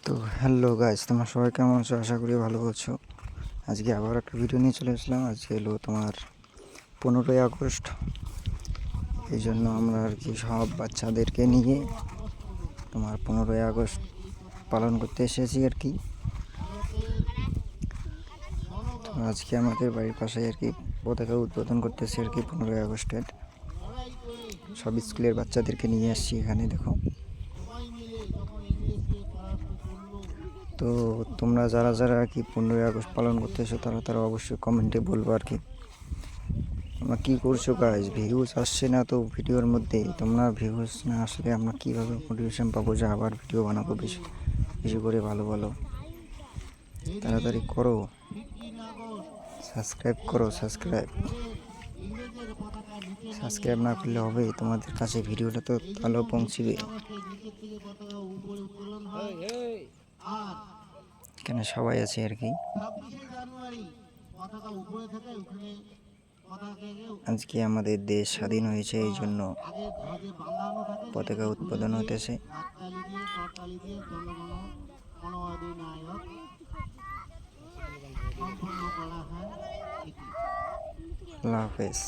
তো hello guys, তোমরা সবাই কেমন আছো? আশা করি ভালো আছো। আজকে আবার একটা ভিডিও নিয়ে চলে আসলাম। আজকে এলো তোমার 15ই আগস্ট। এই জন্য আমরা আর কি সব বাচ্চাদেরকে নিয়ে তোমার 15ই আগস্ট পালন করতে এসেছি আর কি। তো আজকে আমাদের বাড়ির পাশে আর কি পতাকা উদ্বোধন করতেছি আর কি 15ই আগস্টের। সব স্কুলের বাচ্চাদেরকে নিয়ে আসছি এখানে, দেখো। তো তোমরা যারা যারা আর কি 15ই আগস্ট পালন করতেছো তারা তারা অবশ্যই কমেন্টে বলবো আর কি তোমরা কী করছো গাইজ। ভিউজ আসছে না তো ভিডিওর মধ্যে, তোমরা ভিউজ না আসলে আমরা কীভাবে মোটিভেশন পাবো যে আবার ভিডিও বানাবো বেশি বেশি করে ভালো ভালো। তাড়াতাড়ি করো, সাবস্ক্রাইব করো। সাবস্ক্রাইব না করলে হবে? তোমাদের কাছে ভিডিওটা তো ভালো পৌঁছবে। এখানে সবাই আছে আর কি। আজকে আমাদের দেশ স্বাধীন হয়েছে, এই জন্য পতাকা উৎপাদন হতেছে। আল্লাহ হাফেজ।